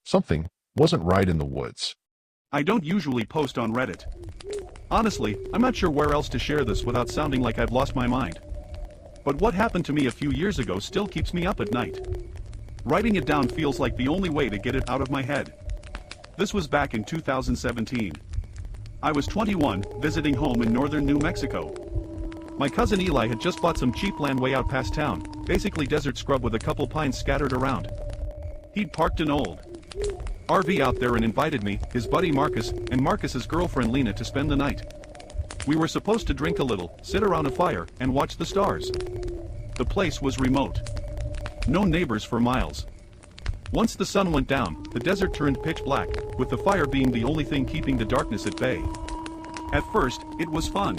Something wasn't right in the woods. I don't usually post on Reddit. Honestly, I'm not sure where else to share this without sounding like I've lost my mind. But what happened to me a few years ago still keeps me up at night. Writing it down feels like the only way to get it out of my head. This was back in 2017. I was 21, visiting home in northern New Mexico. My cousin Eli had just bought some cheap land way out past town, basically desert scrub with a couple pines scattered around. He'd parked an old RV out there and invited me, his buddy Marcus, and Marcus's girlfriend Lena to spend the night. We were supposed to drink a little, sit around a fire, and watch the stars. The place was remote. No neighbors for miles. Once the sun went down, the desert turned pitch black, with the fire being the only thing keeping the darkness at bay. At first, it was fun.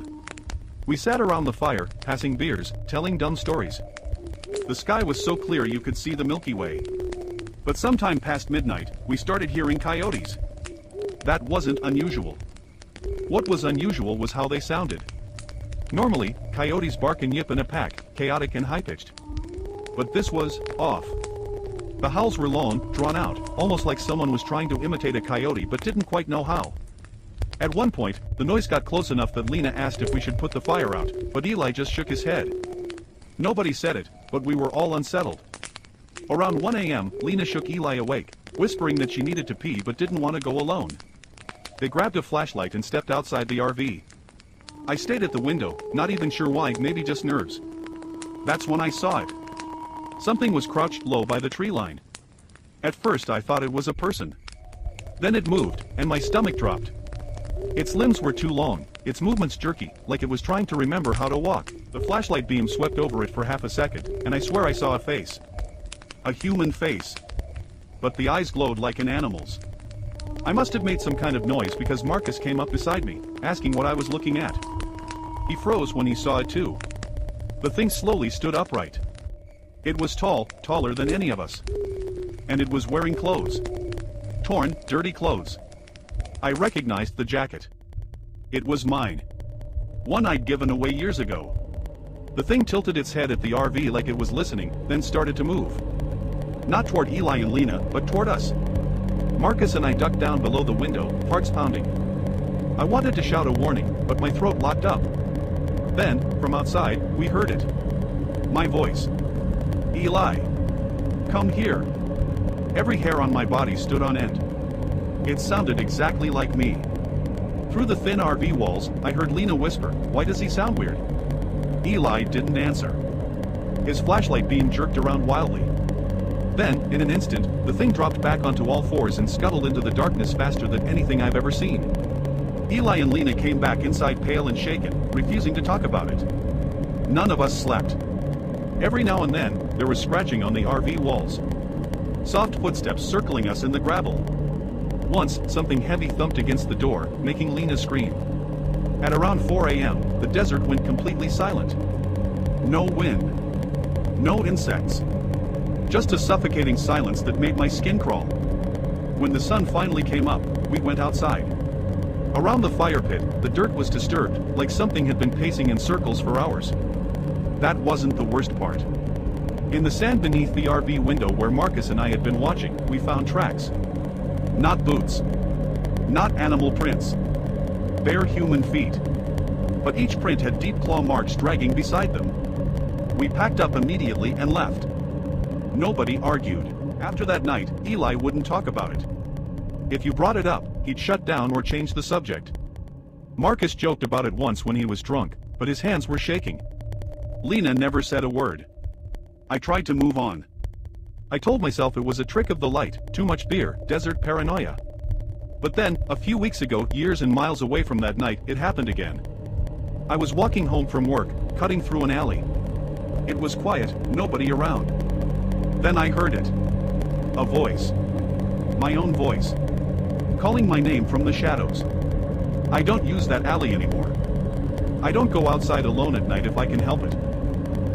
We sat around the fire, passing beers, telling dumb stories. The sky was so clear you could see the Milky Way. But sometime past midnight, we started hearing coyotes. That wasn't unusual. What was unusual was how they sounded. Normally, coyotes bark and yip in a pack, chaotic and high-pitched. But this was off. The howls were long, drawn out, almost like someone was trying to imitate a coyote but didn't quite know how. At one point, the noise got close enough that Lena asked if we should put the fire out, but Eli just shook his head. Nobody said it, but we were all unsettled. Around 1 a.m., Lena shook Eli awake, whispering that she needed to pee but didn't want to go alone. They grabbed a flashlight and stepped outside the RV. I stayed at the window, not even sure why, maybe just nerves. That's when I saw it. Something was crouched low by the tree line. At first I thought it was a person. Then it moved, and my stomach dropped. Its limbs were too long, its movements jerky, like it was trying to remember how to walk. The flashlight beam swept over it for half a second, and I swear I saw a face. A human face. But the eyes glowed like an animal's. I must have made some kind of noise because Marcus came up beside me, asking what I was looking at. He froze when he saw it too. The thing slowly stood upright. It was tall, taller than any of us. And it was wearing clothes. Torn, dirty clothes. I recognized the jacket. It was mine. One I'd given away years ago. The thing tilted its head at the RV like it was listening, then started to move. Not toward Eli and Lena, but toward us. Marcus and I ducked down below the window, hearts pounding. I wanted to shout a warning, but my throat locked up. Then, from outside, we heard it. My voice. Eli. Come here. Every hair on my body stood on end. It sounded exactly like me. Through the thin RV walls, I heard Lena whisper, "Why does he sound weird?" Eli didn't answer. His flashlight beam jerked around wildly. Then, in an instant, the thing dropped back onto all fours and scuttled into the darkness faster than anything I've ever seen. Eli and Lena came back inside pale and shaken, refusing to talk about it. None of us slept. Every now and then, there was scratching on the RV walls. Soft footsteps circling us in the gravel. Once, something heavy thumped against the door, making Lena scream. At around 4 a.m., the desert went completely silent. No wind. No insects. Just a suffocating silence that made my skin crawl. When the sun finally came up, we went outside. Around the fire pit, the dirt was disturbed, like something had been pacing in circles for hours. That wasn't the worst part. In the sand beneath the RV window where Marcus and I had been watching, we found tracks. Not boots. Not animal prints. Bare human feet. But each print had deep claw marks dragging beside them. We packed up immediately and left. Nobody argued. After that night, Eli wouldn't talk about it. If you brought it up, he'd shut down or change the subject. Marcus joked about it once when he was drunk, but his hands were shaking. Lena never said a word. I tried to move on. I told myself it was a trick of the light, too much beer, desert paranoia. But then, a few weeks ago, years and miles away from that night, it happened again. I was walking home from work, cutting through an alley. It was quiet, nobody around. Then I heard it. A voice. My own voice. Calling my name from the shadows. I don't use that alley anymore. I don't go outside alone at night if I can help it.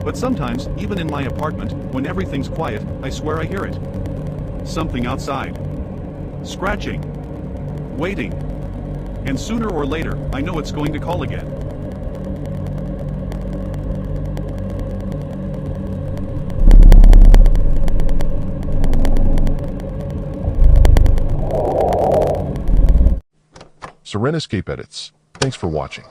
But sometimes, even in my apartment, when everything's quiet, I swear I hear it. Something outside. Scratching. Waiting. And sooner or later, I know it's going to call again. Serenescape edits. Thanks for watching.